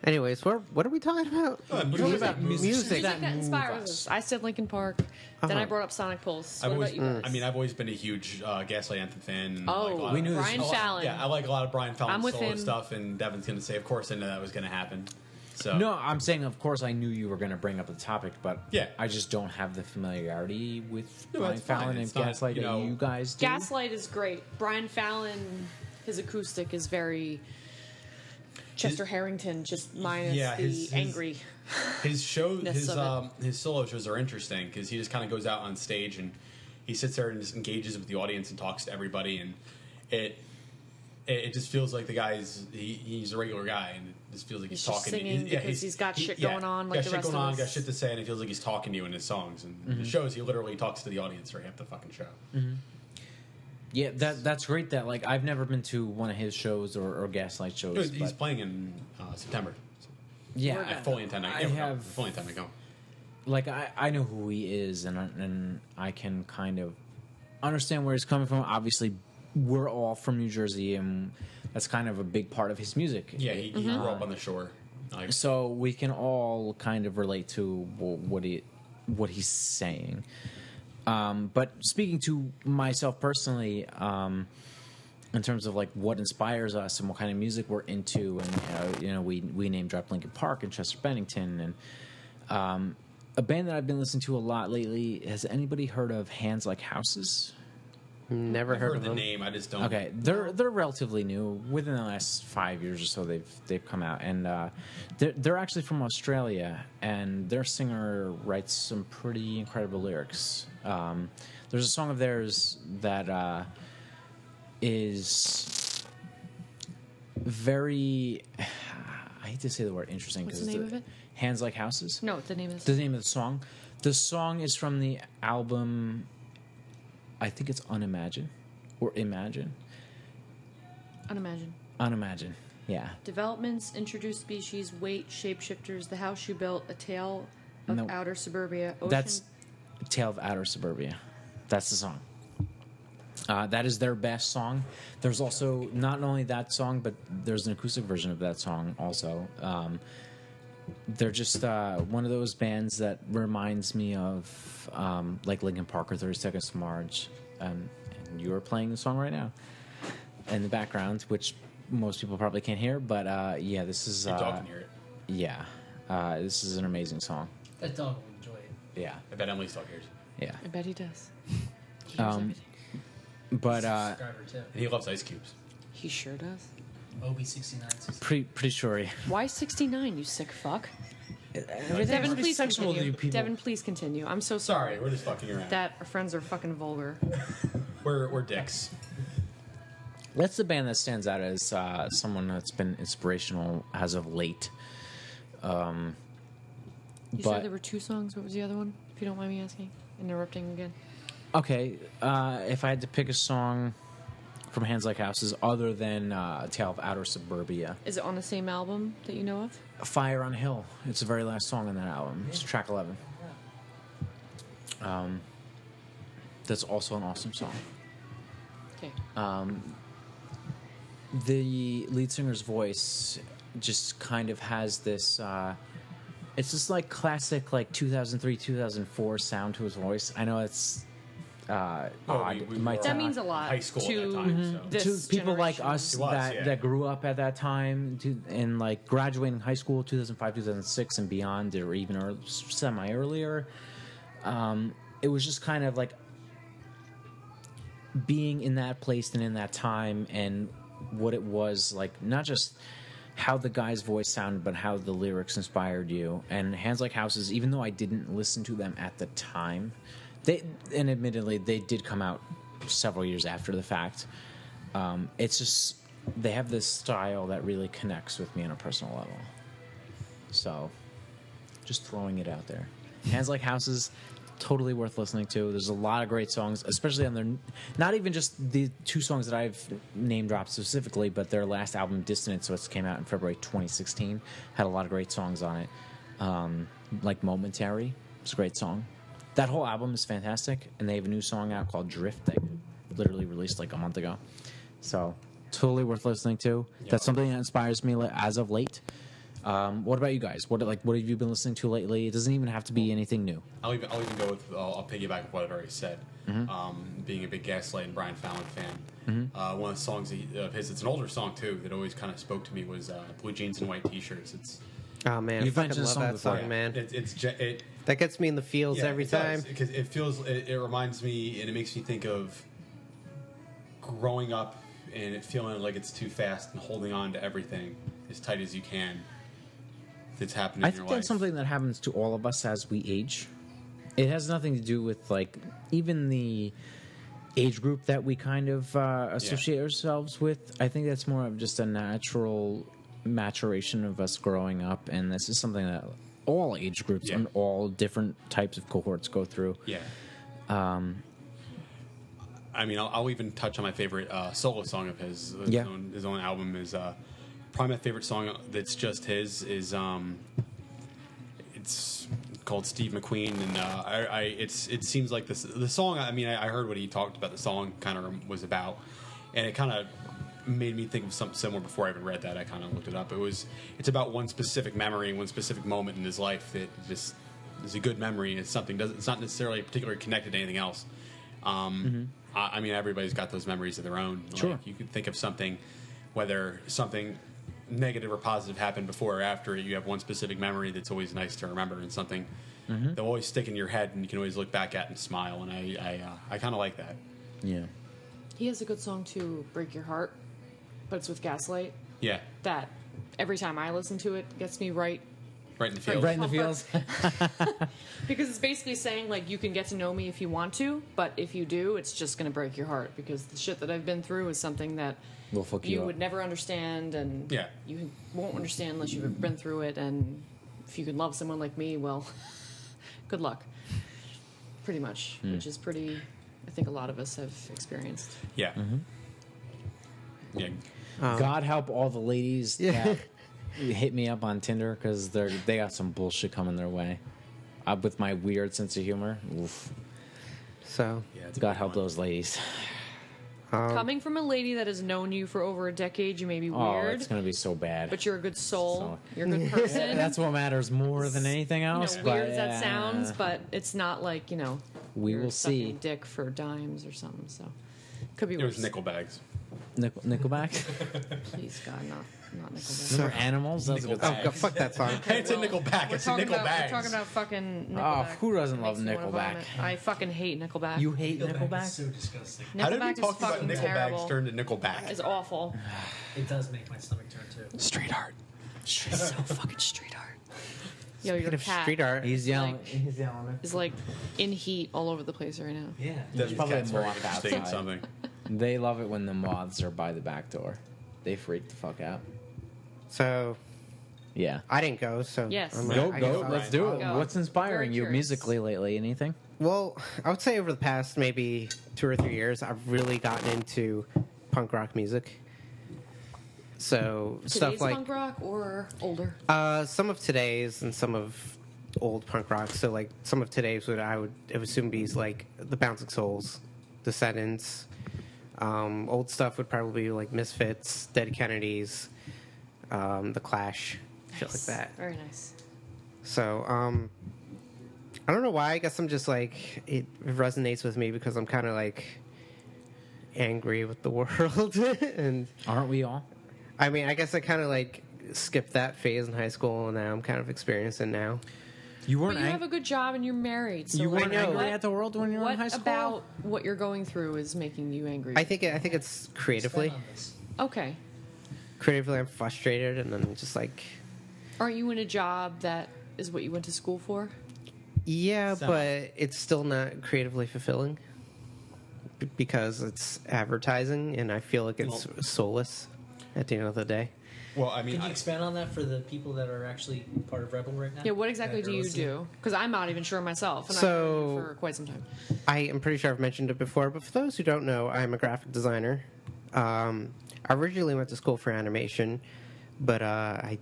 Anyways, what are we talking about? Music. Music. That inspires us. I said Linkin Park. Then I brought up Sonic Pulse. What about you guys? I mean, I've always been a huge Gaslight Anthem fan. And Oh, like a lot we of- knew this. Brian Fallon. Yeah, I like a lot of Brian I'm Fallon's with solo him. stuff, and Devin's going to say, of course, I knew that was going to happen. So No, I'm saying, of course, I knew you were going to bring up the topic, but Yeah. I just don't have the familiarity with No, Brian that's fine. Fallon and It's not, Gaslight you know- that you guys do. Gaslight is great. Brian Fallon, his acoustic is very Chester Harrington, just minus Yeah, the his- angry. his shows, Ness of his solo shows are interesting because he just kind of goes out on stage and he sits there and just engages with the audience and talks to everybody, and it just feels like the guy's he's a regular guy, and it just feels like he's He's just talking. singing because he's got shit going on like got the shit rest going of on, us. got shit to say, and it feels like he's talking to you in his songs. And the shows, he literally talks to the audience for half the fucking show. Yeah, that's great. That like I've never been to one of his shows or Gaslight shows. He's but playing in September. So yeah, We're I gonna- fully intend to. I yeah, have- fully intend to go. like I know who he is, and I can kind of understand where he's coming from. Obviously, we're all from New Jersey, and that's kind of a big part of his music. Yeah, he grew up on the shore. Like, So we can all kind of relate to what he's saying. But speaking to myself personally, in terms of like what inspires us and what kind of music we're into, and we name dropped Linkin Park and Chester Bennington, and a band that I've been listening to a lot lately. Has anybody heard of Hands Like Houses? Never I've heard heard of the them. name. I just don't. Okay, they're relatively new. Within the last 5 years or so, they've come out, and they're actually from Australia, and their singer writes some pretty incredible lyrics. There's a song of theirs that is very. I hate to say the word interesting What's because the name of it? Hands Like Houses. No, the name of The name of the song. The song is from the album. I think it's Unimagine or Imagine. Unimagine. Unimagine. Yeah. Developments, introduced species, weight, shapeshifters, the house you built, a tale of No. outer suburbia, ocean. That's Tale of Outer Suburbia. That's the song. That is their best song. There's also not only that song, but there's an acoustic version of that song also. They're just one of those bands that reminds me of like Linkin Park or 30 Seconds to Mars. And you are playing the song right now in the background, which most people probably can't hear. But yeah, this is... Your dog can hear it. Yeah. This is an amazing song. That dog will enjoy it. Yeah. I bet Emily's dog hears. Yeah. I bet he does. He hears Um, everything. But Subscriber too. And he loves ice cubes. He sure does. OB69. pretty sure. Why 69, you sick fuck? Everything's Devin, pretty please sexual to continue. you people. Devin, please continue. I'm so Sorry, sorry we're just fucking around. that our friends are fucking vulgar. We're dicks. That's the band that stands out as someone that's been inspirational as of late. You But- said there were 2 songs. What was the other one? If you don't mind me asking. Interrupting again. Okay, if I had to pick a song from Hands Like Houses other than Tale of Outer Suburbia, Is it on the same album that you know of? Fire on a Hill. It's the very last song on that album. It's track 11. That's also an awesome song. Okay. The lead singer's voice just kind of has this it's just like classic like 2003 2004 sound to his voice. I know it's odd. It might were That sound means odd a lot high school to at that time. So. this to people like generation. us It was, that, yeah. that grew up at that time and like graduating high school 2005 2006 and beyond or even semi earlier, it was just kind of like being in that place and in that time and what it was like, not just how the guy's voice sounded but how the lyrics inspired you. And Hands Like Houses, even though I didn't listen to them at the time, and admittedly they did come out several years after the fact, it's just they have this style that really connects with me on a personal level. So just throwing it out there. Hands Like Houses, totally worth listening to. There's a lot of great songs, especially on their, not even just the 2 songs that I've name dropped specifically, but their last album Dissonance, which came out in February 2016, had a lot of great songs on it. Like Momentary, it's a great song. That whole album is fantastic, and they have a new song out called Drift that literally released like a month ago. So totally worth listening to. That's something that inspires me as of late. What about you guys? What have you been listening to lately? It doesn't even have to be anything new. I'll even go with. I'll piggyback with what I've already said. Being a big Gaslight and Brian Fallon fan, one of the songs of his, it's an older song too, that always kind of spoke to me was "Blue Jeans and White T-Shirts." It's Oh man, You've I fucking mentioned love the song that before. song, man. it That gets me in the feels every time. because it feels it reminds me and it makes me think of growing up and it feeling like it's too fast and holding on to everything as tight as you can that's happening I in your think life. that's something that happens to all of us as we age. It has nothing to do with like even the age group that we kind of associate ourselves with. I think that's more of just a natural maturation of us growing up, and this is something that all age groups and all different types of cohorts go through. Yeah. I mean, I'll even touch on my favorite solo song of his. His own album is probably my favorite song that's just his. Is it's called Steve McQueen, and it seems like the song. I mean, I heard what he talked about. The song kind of was about, and it kind of made me think of something similar before I even read that. I kind of looked it up. It's about one specific memory, one specific moment in his life that just is a good memory. It's something. It's not necessarily particularly connected to anything else. I mean, everybody's got those memories of their own. Sure. Like, you could think of something, whether something negative or positive happened before or after. You have one specific memory that's always nice to remember, and something that'll always stick in your head, and you can always look back at and smile. And I kind of like that. Yeah. He has a good song too, "Break Your Heart," but it's with Gaslight. Yeah. That every time I listen to it gets me right Right in the field. Right in the fields. Because it's basically saying, like, you can get to know me if you want to, but if you do, it's just going to break your heart, because the shit that I've been through is something that We'll fuck you you up. would never understand, and Yeah. you won't understand unless you've been through it, and if you could love someone like me, well, good luck. Pretty much, which is pretty, I think a lot of us have experienced. Yeah. Yeah. God help all the ladies that hit me up on Tinder because they got some bullshit coming their way. With my weird sense of humor, oof. So, Yeah, it's a God big help one. those ladies. Coming from a lady that has known you for over a decade, you may be Oh, weird, it's gonna be so bad. but you're a good soul. So- You're a good person. That's what matters more than anything else. weird but, as that sounds, but it's not like, We you're will sucking see. dick for dimes or something. So could be It worse. was nickel bags. Nickelback. Please God, not Nickelback. Remember Animals? That was a good Nickelback. song. oh, fuck that song. Hey, it's a nickel back. We're It's a talking nickel about bags. we're talking about fucking Oh, Nickelback. who doesn't It love makes me wanna Nickelback? vomit. I fucking hate Nickelback. You hate Nickelback is Nickelback? so disgusting. How did we Nickelback is talk about fucking nickel terrible. bags turned to nickel back? It's awful. It does make my stomach turn too. Street art. It's so fucking street art. Yo, your Speaking of cat street art, He's yelling. Like- He's yelling. is like in heat all over the place right now. Yeah. That's probably probably more very interesting in outside. something. They love it when the moths are by the back door. They freak the fuck out. so Yeah. I didn't go. So Yes. I'm Go, I go. guess Let's do it. Go. What's inspiring Very you curious. musically lately? Anything? Well, I would say over the past maybe 2 or 3 years, I've really gotten into punk rock music. So Today's stuff like punk rock or older? some of today's and some of old punk rock. So like some of today's I would assume be like the Bouncing Souls, Descendants. Old stuff would probably be like Misfits, Dead Kennedys, The Clash, shit like that. Very nice. So I don't know why. I guess I'm just like it resonates with me because I'm kind of like angry with the world, and Aren't we all? I mean, I guess I kind of like skipped that phase in high school, and now I'm kind of experiencing now. You But weren't. you have a good job and you're married. So You weren't know. angry at the world when you were what in high school. about what you're going through is making you angry? I think it's creatively. Expand on this. Okay. Creatively, I'm frustrated, and then just like Aren't you in a job that is what you went to school for? yeah, So- but it's still not creatively fulfilling because it's advertising, and I feel like it's soulless at the end of the day. Well, I mean, Can you expand on that for the people that are actually part of Rebel right now? Yeah, what exactly That do are you listening? do? Because I'm not even sure myself, and I've So- known you for quite some time. I am pretty sure I've mentioned it before, but for those who don't know, I'm a graphic designer. I originally went to school for animation, but I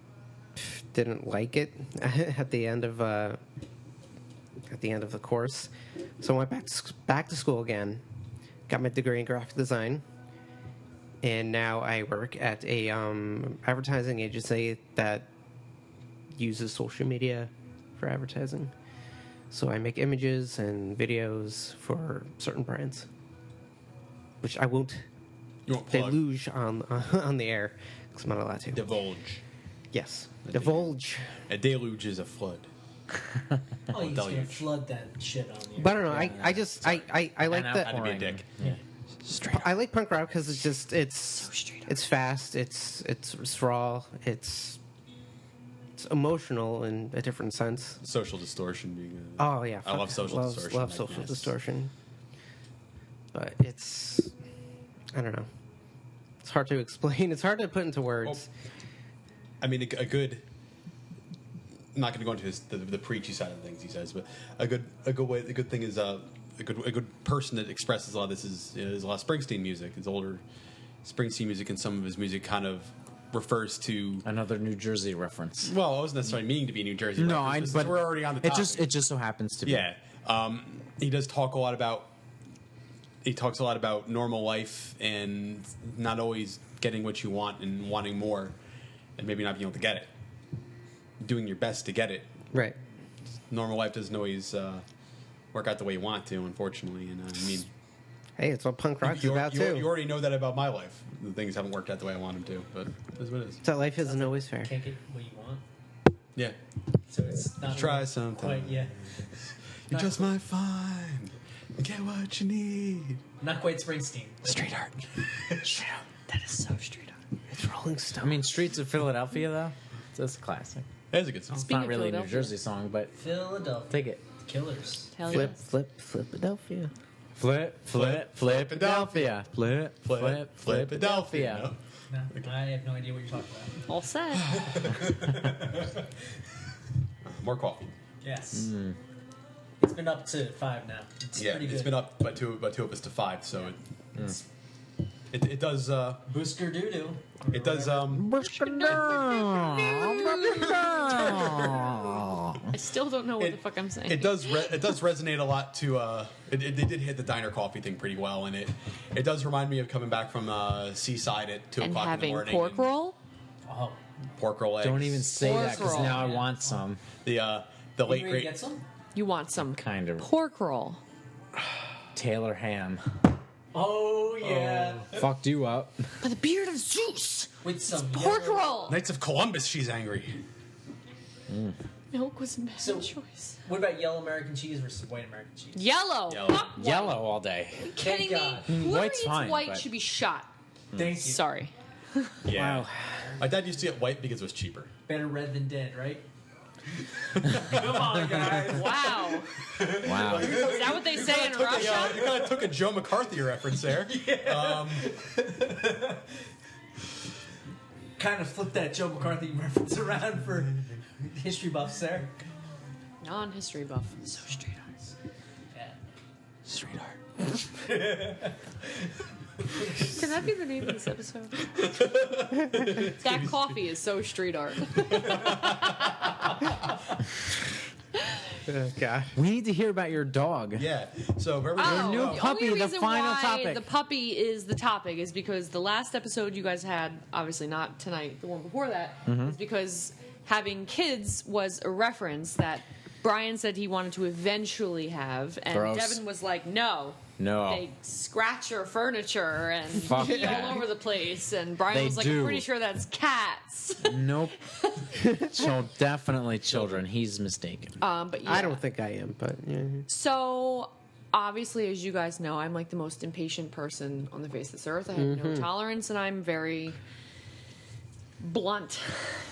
didn't like it at the end of the course, so I went back to school again, got my degree in graphic design, and now I work at a advertising agency that uses social media for advertising. So I make images and videos for certain brands, which I won't you won't plug. deluge on the air because I'm not allowed to. Divulge. Yes, divulge. A deluge is a flood. Oh, you're just gonna deluge. flood that shit on you. But I don't know. I just I like And that. Had to be a dick. Yeah. I like punk rock because it's just it's straight up. it's fast. It's raw. It's emotional in a different sense. Social distortion being. Oh yeah, I love social distortion. Love like, social yes. distortion. But it's I don't know. It's hard to explain. It's hard to put into words. I mean, a good. I'm not going to go into the preachy side of things he says, but a good thing is a good person that expresses a lot of this is a lot of Springsteen music. His older Springsteen music, and some of his music kind of refers to. Another New Jersey reference. Well, I wasn't necessarily meaning to be New Jersey. No, reference, but we're already on the topic. It just so happens to be. Yeah, he does talk a lot about. He talks a lot about normal life and not always getting what you want and wanting more, and maybe not being able to get it. Doing your best to get it. Right. Normal life doesn't always work out the way you want to, unfortunately. And I mean, Hey, it's what punk rock's about you too. already know that about my life. The things haven't worked out the way I want them to, but that's what it is. So life isn't always fair. Can't get what you want, Yeah, so it's not Try really something. Quite, yeah, you just might find get what you need. not quite Springsteen. Street art. That is so street art. It's Rolling Stone. I mean, Streets of Philadelphia, though, it's a classic. That is a good song. It's Speaking not of really a New Philadelphia. Jersey song, but Philadelphia. take it. Killers. Hell Flip, yes. flip, Philadelphia. Flip, Philadelphia. Flip, Philadelphia. No, I have no idea what you're talking about. All set. More coffee. Yes. It's been up to 5 now. It's Yeah, pretty good. it's been up by two of us to 5, so it does Boosker doo-doo. it does I still don't know what the fuck I'm saying. it does resonate a lot to they did hit the diner coffee thing pretty well, and it does remind me of coming back from Seaside at 2 and o'clock in the having morning. pork and roll. Oh. pork roll eggs. Don't even say that because Pork now I roll. want some. the You late ready to great get some? You want some Kind of. pork roll. Taylor ham. Oh, yeah. Fucked you up. By the beard of Zeus. With some Pork yellow- roll. Knights of Columbus. She's angry. Milk was a bad So- choice. What about yellow American cheese versus white American cheese? Yellow. Yellow. Fuck white. Yellow all day. Are you kidding me? God. Whoever White's eats fine, white but- should be shot. Thank you. Sorry. Yeah. Wow. My dad used to get white because it was cheaper. Better red than dead, right? Come on, guys. Wow. Wow. Is that what they say in Russia? You kind of took a Joe McCarthy reference there. Kind of flipped that Joe McCarthy reference around for history buffs there. Non-history buff. So straight arts. Yeah. Street art. Can that be the name of this episode? That coffee is so street art. God. We need to hear about your dog. Yeah. So very Oh, new the puppy, only the reason final why topic. The puppy is the topic is because the last episode you guys had, obviously not tonight, the one before that, is because having kids was a reference that Brian said he wanted to eventually have, and Gross. Devin was like, no. No. They scratch your furniture and Fuck pee that. all over the place, and Brian They was like, do. I'm pretty sure that's cats. Nope. So definitely children. He's mistaken. But yeah. I don't think I am, but yeah. So, obviously, as you guys know, I'm like the most impatient person on the face of this earth. I have no tolerance, and I'm very blunt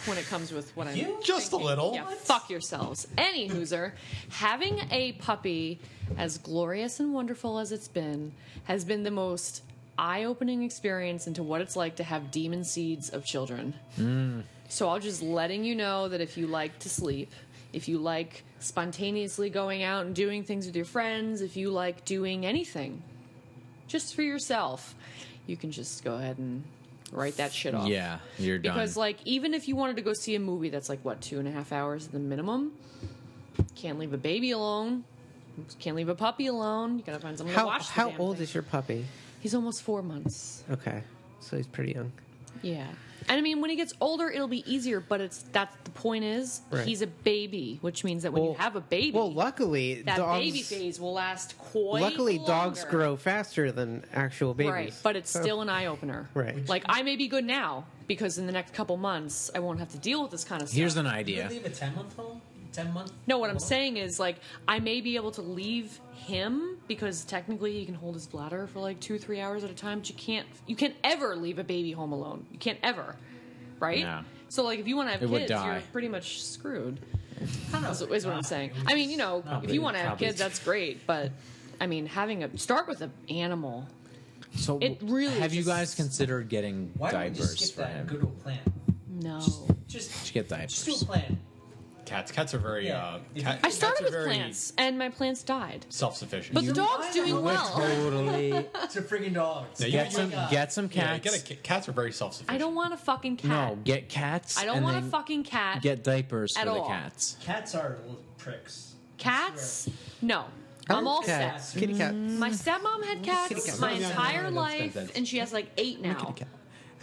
when it comes with what I'm You? Just a little. Yeah, fuck yourselves. Any hooser, having a puppy, as glorious and wonderful as it's been, has been the most eye-opening experience into what it's like to have demon seeds of children. So I'll just letting you know that if you like to sleep, if you like spontaneously going out and doing things with your friends, if you like doing anything just for yourself, you can just go ahead and write that shit off. Yeah, you're done. Because, like, even if you wanted to go see a movie that's, like, what, 2.5 hours at the minimum, can't leave a baby alone, can't leave a puppy alone, you gotta find someone to watch the How damn old thing. is your puppy? He's almost 4 months. Okay, so he's pretty young. Yeah. And I mean, when he gets older, it'll be easier, but that's the point is, Right. he's a baby, which means that when you have a baby, Well, luckily, that dogs. baby phase will last quite Luckily, dogs longer. grow faster than actual babies. Right, but it's So- still an eye-opener. Right. Like, I may be good now, because in the next couple months, I won't have to deal with this kind of stuff. Here's an You idea. would leave a 10-month home? 10-month? No, what I'm saying is, like, I may be able to leave him because technically he can hold his bladder for like 2-3 hours at a time, but you can't ever leave a baby home alone. You can't ever, right? No. So, like, if you want to have It would kids, you're die. pretty much screwed. I don't know. Is what I'm saying. I mean, you know, if you want to have probably. kids, that's great, but I mean, start with an animal. So It really have you just- guys considered getting Why don't we diapers just skip for that and him? go to a plan? No. Just Get diapers. Just do a plan. Cats are very. Yeah. I started cats are with very plants, and my plants died. self-sufficient. But the dog's I doing know. well. Totally. It's a freaking dogs. Yeah, Get some. Get some yeah, cats. cats are very self-sufficient. I don't want a fucking cat. No, get cats. I don't and want a then fucking cat. Get diapers at for the all. cats. Cats are little pricks. Cats? No. I I'm like all cats. set. Kitty cat. My stepmom had cats cat. my Yeah, entire yeah, life, that's- and she has like 8 now.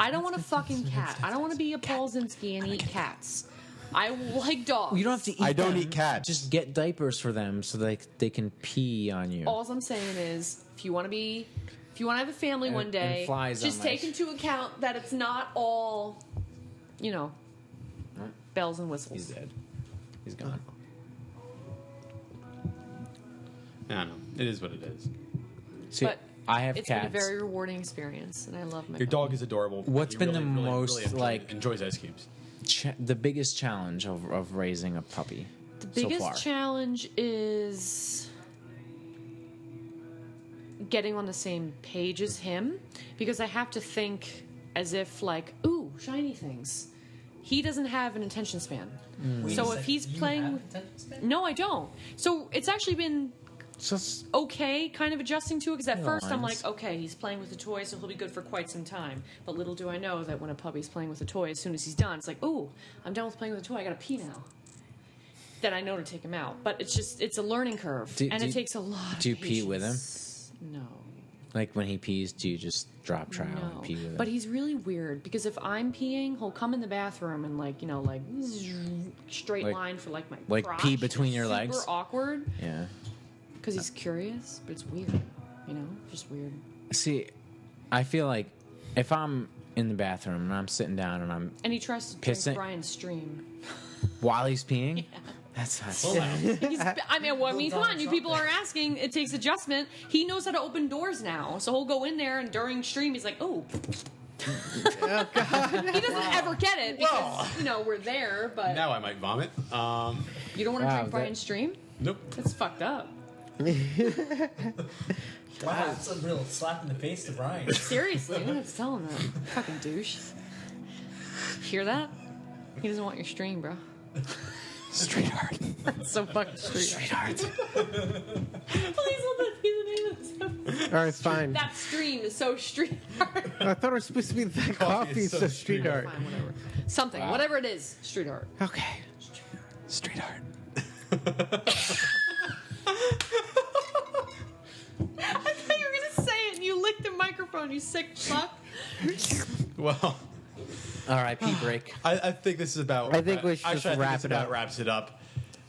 I don't want a fucking cat. I don't want to be a Paul Zinski and eat cats. I like dogs. You don't have to eat. I don't them. eat cats. Just get diapers for them so they can pee on you. All I'm saying is, if you want to have a family And- one day, and flies just on my- take into account that it's not all, you know, bells and whistles. He's dead. He's gone. I don't know. It is what it is. See, But I have It's cats. been a very rewarding experience, and I love my Your puppy. dog is adorable. What's He been the most, enjoys, like- enjoys ice cubes. the biggest challenge of raising a puppy? The so biggest far? challenge is getting on the same page as him, because I have to think as if like, ooh, shiny things. He doesn't have an attention span. Wait So a if second, he's you playing have with- attention span? No, I don't. So it's actually been Just okay, kind of adjusting to it, because at Yeah, first I'm lines. like, okay, he's playing with the toy, so he'll be good for quite some time. But little do I know that when a puppy's playing with a toy, as soon as he's done, it's like, ooh, I'm done with playing with a toy, I gotta pee now. Then I know to take him out. But it's a learning curve, and it takes a lot of do you pee with him? patience. No. like when he pees, do you just drop trowel No, and pee with him? but he's really weird because if I'm peeing, he'll come in the bathroom and like straight Like- line for like my like crotch. pee between It's your super legs? awkward Yeah. because he's curious, but it's weird. Just weird. See, I feel like if I'm in the bathroom and I'm sitting down and I'm And he tries to Pissing? drink Brian's stream. while he's peeing, that's not. I mean, come on, you people are asking. It takes adjustment. He knows how to open doors now, so he'll go in there and during stream, he's like, "Oh." Oh God! He doesn't ever get it because we're there, but Now I might vomit. you don't want to Wow, drink Brian's stream. Nope. That's fucked up. Wow, it's a real slap in the face to Brian. Seriously, I'm gonna tell him that. Fucking douche. Hear that? He doesn't want your stream, bro. Streetheart. That's so fucking street. Streetheart. Please let that be the name of the episode. All right, fine. That stream is so street art. I thought it was supposed to be that coffee, is so so street street art. Fine, whatever. Something, Wow. whatever it is, street art. Okay. Streetheart. I thought you were gonna say it and you licked the microphone, you sick fuck. Well, R.I.P. break. I think this is about. I think we should just actually, I think wrap this it about up. wraps it up.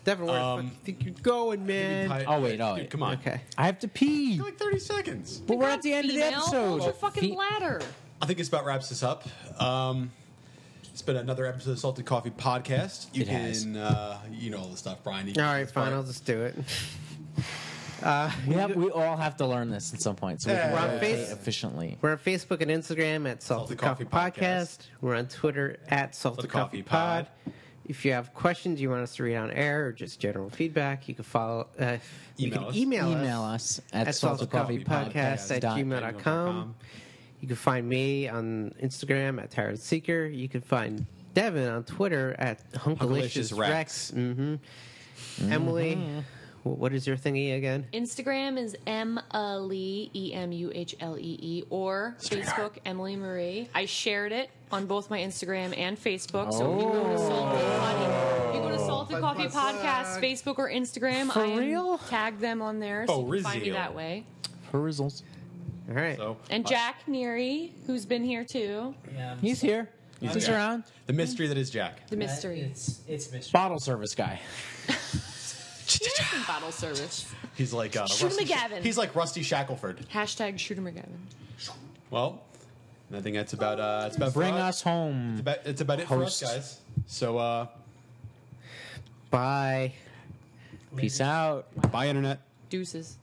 Devin, where the fuck do you think you're going, man? Oh, wait, Dude, come on. Okay. I have to pee. Like 30 seconds. But we're at the end of the Female, episode. hold your fucking Fe- bladder. I think this about wraps this up. It's been another episode of Salted Coffee Podcast. You It has. can, you know all the stuff, Brian. All right, fine. I'll just do it. We all have to learn this at some point, so we can Yeah. We're on rotate Face- efficiently. We're on Facebook and Instagram at Salted Coffee Podcast. We're on Twitter at Salted Coffee Pod. If you have questions you want us to read on air or just general feedback, you can follow. You Email can us. Email us at saltedcoffeepodcast@gmail.com. You can find me on Instagram at Tyrant Seeker. You can find Devin on Twitter at Hunkalicious Hunkalicious Rex. Emily, what is your thingy again? Instagram is Emily, EMUHLEE, or Facebook, Emily Marie. I shared it on both my Instagram and Facebook. So if you go to Salted Coffee Podcast, Facebook or Instagram, For I am real? tagged them on there, so you can find me Rizio. that way. For results. All right. So, And Jack Neary, who's been here too. Yeah, He's here. He's Jack. around. the mystery that is Jack. The mystery. It's mystery. Bottle service guy. Bottle service. He's like Shoot him Rusty. McGavin. He's like Rusty Shackelford. Hashtag Shooter McGavin. Well, I think that's about. It's about Bring for us home. It's about it for us, Host. guys. So, Bye. Peace out. bye, internet. Deuces.